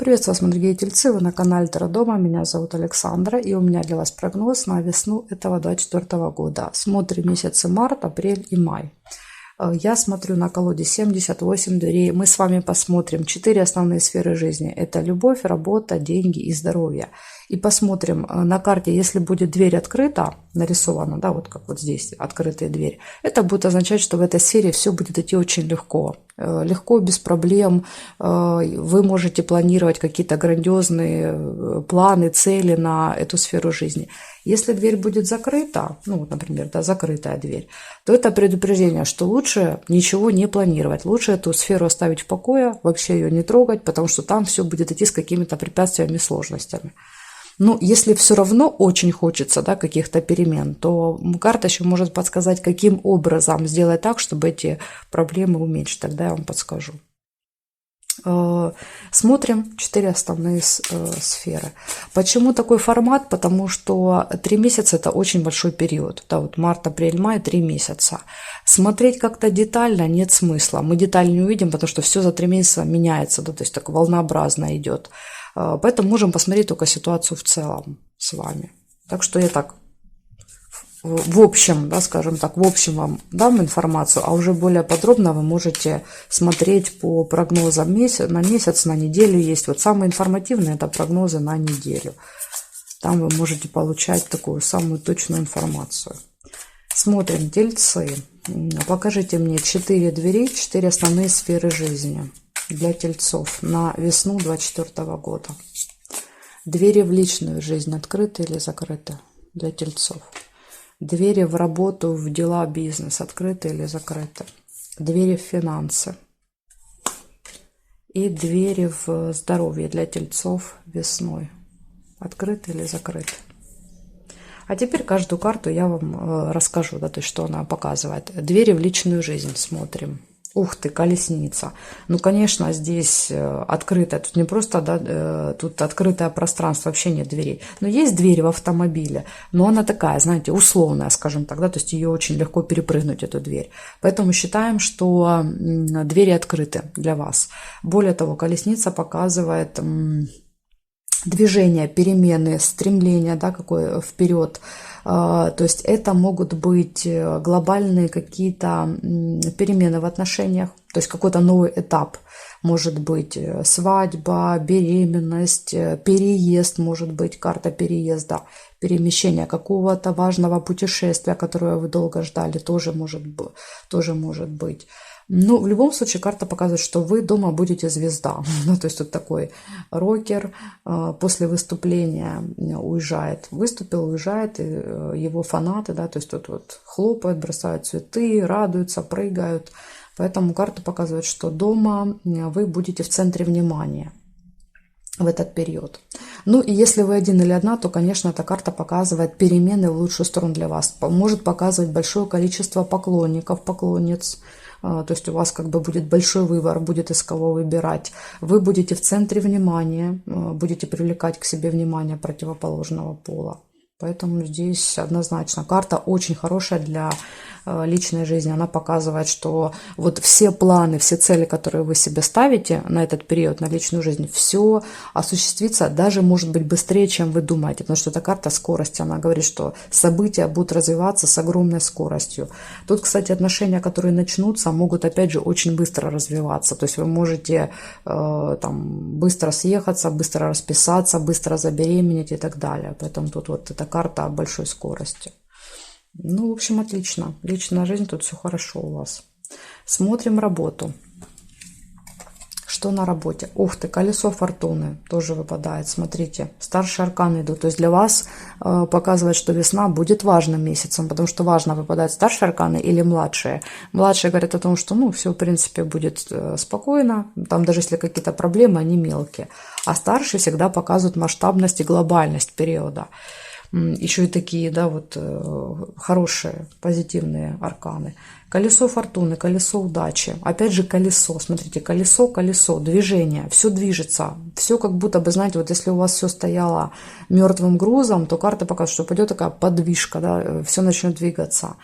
Приветствую вас, мои дорогие тельцы, вы на канале Таро-дома, меня зовут Александра, и у меня для вас прогноз на весну этого 2024 года. Смотрим месяцы март, апрель и май. Я смотрю на колоде 78 дверей. Мы с вами посмотрим 4 основные сферы жизни. Это любовь, работа, деньги и здоровье. И посмотрим на карте, если будет дверь открыта, нарисована, да, вот как вот здесь открытая дверь, это будет означать, что в этой сфере все будет идти очень легко. Легко, без проблем. Вы можете планировать какие-то грандиозные планы, цели на эту сферу жизни. Если дверь будет закрыта, ну, вот, например, да, закрытая дверь, то это предупреждение, что лучше ничего не планировать. Лучше эту сферу оставить в покое, вообще ее не трогать, потому что там все будет идти с какими-то препятствиями и сложностями. Ну, если все равно очень хочется, да, каких-то перемен, то карта еще может подсказать, каким образом сделать так, чтобы эти проблемы уменьшить. Тогда я вам подскажу. Смотрим 4 основные сферы. Почему такой формат? Потому что 3 месяца – это очень большой период. Да, вот март, апрель, май – 3 месяца. Смотреть как-то детально нет смысла. Мы деталь не увидим, потому что все за 3 месяца меняется, да, то есть так волнообразно идет. Поэтому можем посмотреть только ситуацию в целом с вами. Так что я так в общем, да, скажем так, в общем вам дам информацию, а уже более подробно вы можете смотреть по прогнозам на месяц, на неделю есть. Вот самые информативные – это прогнозы на неделю. Там вы можете получать такую самую точную информацию. Смотрим, тельцы. Покажите мне 4 двери, 4 основные сферы жизни для тельцов на весну 2024 года. Двери в личную жизнь открыты или закрыты для тельцов? Двери в работу, в дела, бизнес открыты или закрыты? Двери в финансы. И двери в здоровье для тельцов весной. Открыты или закрыты? А теперь каждую карту я вам расскажу, да, то есть что она показывает. Двери в личную жизнь смотрим. Ух ты, колесница. Ну, конечно, здесь открытое, тут не просто, да, тут открытое пространство, вообще нет дверей. Но есть двери в автомобиле, но она такая, знаете, условная, скажем так, да, то есть ее очень легко перепрыгнуть, эту дверь. Поэтому считаем, что двери открыты для вас. Более того, колесница показывает движение, перемены, стремление, да, какое вперед. То есть это могут быть глобальные какие-то перемены в отношениях, то есть какой-то новый этап. Может быть свадьба, беременность, переезд, может быть карта переезда, перемещение какого-то важного путешествия, которое вы долго ждали, тоже может быть. Ну, в любом случае, карта показывает, что вы дома будете звезда. Ну, то есть тут такой рокер после выступления уезжает. Выступил, уезжает, и его фанаты, да, то есть тут вот хлопают, бросают цветы, радуются, прыгают. Поэтому карта показывает, что дома вы будете в центре внимания в этот период. Ну и если вы один или одна, то, конечно, эта карта показывает перемены в лучшую сторону для вас. Может показывать большое количество поклонников, поклонниц. То есть у вас как бы будет большой выбор, будет из кого выбирать. Вы будете в центре внимания, будете привлекать к себе внимание противоположного пола. Поэтому здесь однозначно карта очень хорошая для личной жизни. Она показывает, что вот все планы, все цели, которые вы себе ставите на этот период, на личную жизнь, все осуществится даже, может быть, быстрее, чем вы думаете. Потому что эта карта скорости. Она говорит, что события будут развиваться с огромной скоростью. Тут, кстати, отношения, которые начнутся, могут, опять же, очень быстро развиваться. То есть вы можете там быстро съехаться, быстро расписаться, быстро забеременеть и так далее. Поэтому тут вот эта карта большой скорости. Ну, в общем, отлично. Личная жизнь, тут все хорошо у вас. Смотрим работу. Что на работе? Ух ты, колесо фортуны тоже выпадает. Смотрите, старшие арканы идут. То есть для вас показывает, что весна будет важным месяцем, потому что важно, выпадают старшие арканы или младшие. Младшие говорят о том, что, ну, все, в принципе, будет спокойно. Там даже если какие-то проблемы, они мелкие. А старшие всегда показывают масштабность и глобальность периода. Еще и такие, да, вот хорошие, позитивные арканы. Колесо фортуны, колесо удачи. Опять же колесо, смотрите, колесо, колесо, движение, все движется. Все как будто бы, знаете, вот если у вас все стояло мертвым грузом, то карта показывает, что пойдет такая подвижка, да, все начнет двигаться.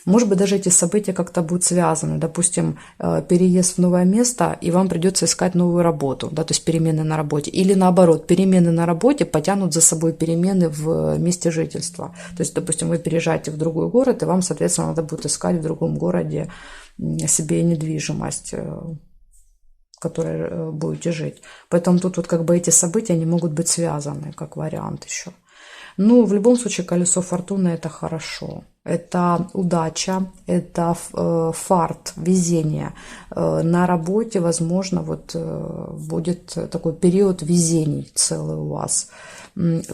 Может быть, даже эти события как-то будут связаны. Допустим, переезд в новое место, и вам придется искать новую работу, да, то есть перемены на работе. Или наоборот, перемены на работе потянут за собой перемены в месте жительства. То есть, допустим, вы переезжаете в другой город, и вам, соответственно, надо будет искать в другом городе себе недвижимость, в которой будете жить. Поэтому тут вот как бы эти события, они могут быть связаны, как вариант еще. Ну, в любом случае, колесо фортуны – это хорошо. Это удача, это фарт, везение. На работе, возможно, вот будет такой период везений целый у вас.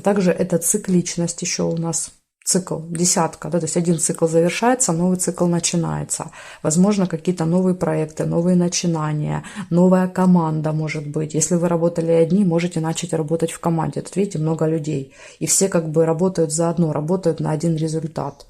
Также это цикличность еще у нас. Цикл, десятка, да, то есть один цикл завершается, новый цикл начинается. Возможно, какие-то новые проекты, новые начинания, новая команда, может быть. Если вы работали одни, можете начать работать в команде. Тут, видите, много людей. И все как бы работают заодно, работают на один результат.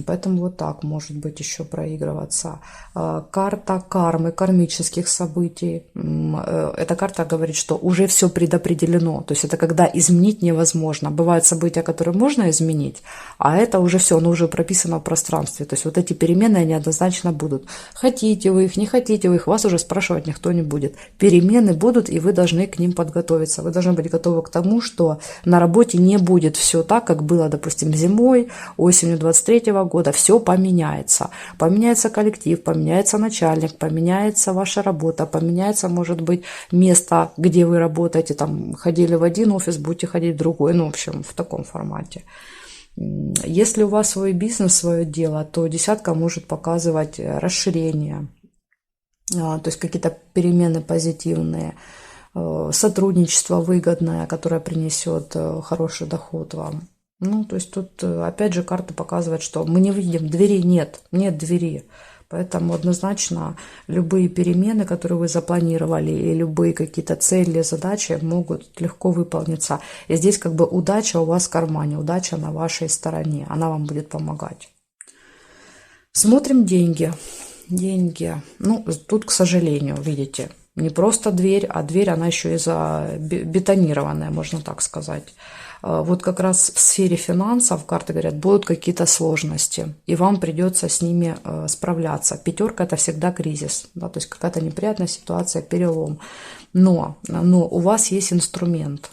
Поэтому вот так может быть еще проигрываться. Карта кармы, кармических событий. Эта карта говорит, что уже все предопределено. То есть это когда изменить невозможно. Бывают события, которые можно изменить, а это уже все, оно уже прописано в пространстве. То есть вот эти перемены, они однозначно будут. Хотите вы их, не хотите вы их, вас уже спрашивать никто не будет. Перемены будут, и вы должны к ним подготовиться. Вы должны быть готовы к тому, что на работе не будет все так, как было, допустим, зимой, осенью 23 года. Все поменяется. Поменяется коллектив, поменяется начальник, поменяется ваша работа, поменяется, может быть, место, где вы работаете. Там ходили в один офис, будете ходить в другой. Ну, в общем, в таком формате. Если у вас свой бизнес, свое дело, то десятка может показывать расширение, то есть какие-то перемены позитивные, сотрудничество выгодное, которое принесет хороший доход вам. Ну, то есть тут, опять же, карта показывает, что мы не видим, двери нет двери. Поэтому однозначно любые перемены, которые вы запланировали, и любые какие-то цели, задачи могут легко выполниться. И здесь как бы удача у вас в кармане, удача на вашей стороне, она вам будет помогать. Смотрим деньги. Деньги. Ну, тут, к сожалению, видите, не просто дверь, а дверь, она еще и забетонированная, можно так сказать. Вот как раз в сфере финансов, карты говорят, будут какие-то сложности, и вам придется с ними справляться. Пятерка – это всегда кризис, да, то есть какая-то неприятная ситуация, перелом. Но у вас есть инструмент.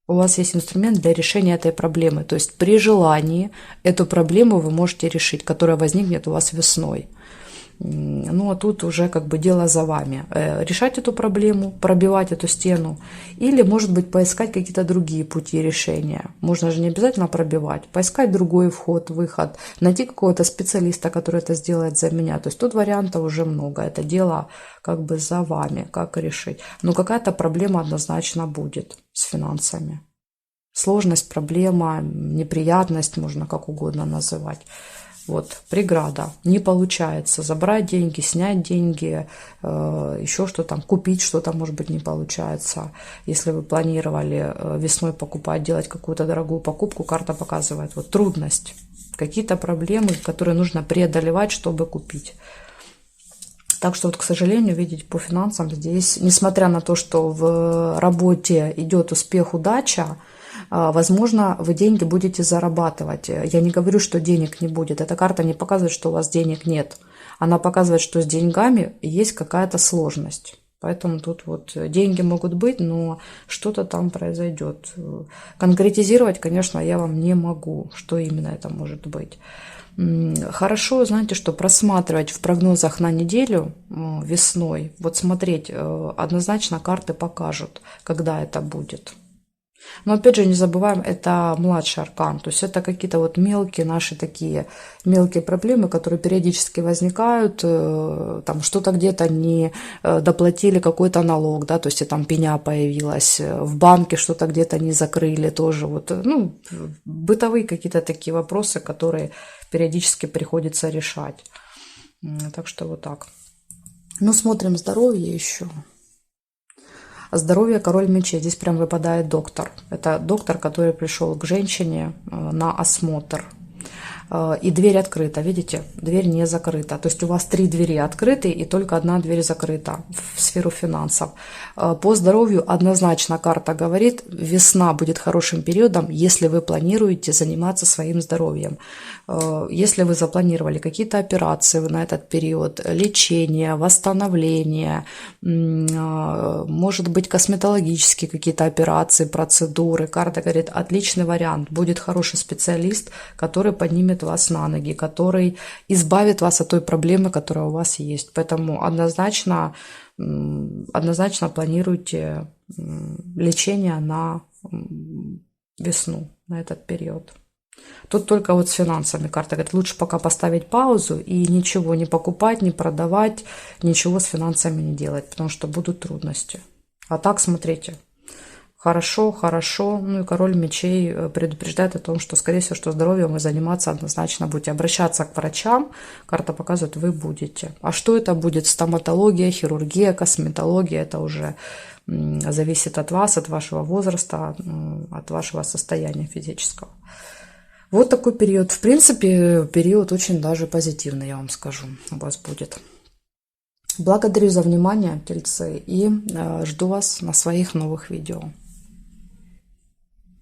У вас есть инструмент для решения этой проблемы. То есть при желании эту проблему вы можете решить, которая возникнет у вас весной. Ну, а тут уже как бы дело за вами. Решать эту проблему, пробивать эту стену, или, может быть, поискать какие-то другие пути решения. Можно же не обязательно пробивать. Поискать другой вход, выход, найти какого-то специалиста, который это сделает за меня. То есть тут вариантов уже много. Это дело как бы за вами, как решить. Но какая-то проблема однозначно будет с финансами. Сложность, проблема, неприятность, можно как угодно называть. Вот, преграда. Не получается забрать деньги, снять деньги, еще что-то, купить что-то, может быть, не получается. Если вы планировали весной покупать, делать какую-то дорогую покупку, карта показывает вот трудность, какие-то проблемы, которые нужно преодолевать, чтобы купить. Так что, вот, к сожалению, видите, по финансам здесь, несмотря на то, что в работе идет успех, удача, возможно, вы деньги будете зарабатывать. Я не говорю, что денег не будет. Эта карта не показывает, что у вас денег нет. Она показывает, что с деньгами есть какая-то сложность. Поэтому тут вот деньги могут быть, но что-то там произойдет. Конкретизировать, конечно, я вам не могу, что именно это может быть. Хорошо, знаете, что просматривать в прогнозах на неделю весной, вот смотреть, однозначно карты покажут, когда это будет. Но опять же не забываем, это младший аркан, то есть это какие-то вот мелкие наши такие мелкие проблемы, которые периодически возникают, там что-то где-то не доплатили какой-то налог, да, то есть и там пеня появилась, в банке что-то где-то не закрыли тоже, вот, ну, бытовые какие-то такие вопросы, которые периодически приходится решать. Так что вот так. Ну, смотрим здоровье еще. Здоровье, король мечей. Здесь прям выпадает доктор. Это доктор, который пришел к женщине на осмотр. и дверь открыта, видите, дверь не закрыта. То есть у вас 3 двери открыты и только 1 дверь закрыта в сферу финансов. По здоровью однозначно карта говорит, весна будет хорошим периодом, если вы планируете заниматься своим здоровьем. Если вы запланировали какие-то операции на этот период, лечение, восстановление, может быть косметологические какие-то операции, процедуры, карта говорит, отличный вариант, будет хороший специалист, который поднимет вас на ноги, который избавит вас от той проблемы, которая у вас есть. Поэтому однозначно планируйте лечение на весну, на этот период. Тут только вот с финансами карта говорит, лучше пока поставить паузу и ничего не покупать, не продавать, ничего с финансами не делать, потому что будут трудности. А так, смотрите, хорошо, хорошо. Ну и король мечей предупреждает о том, что, скорее всего, что здоровьем вы заниматься однозначно будете. Обращаться к врачам, карта показывает, вы будете. А что это будет? Стоматология, хирургия, косметология, это уже зависит от вас, от вашего возраста, от вашего состояния физического. Вот такой период. В принципе, период очень даже позитивный, я вам скажу, у вас будет. Благодарю за внимание, тельцы, и жду вас на своих новых видео.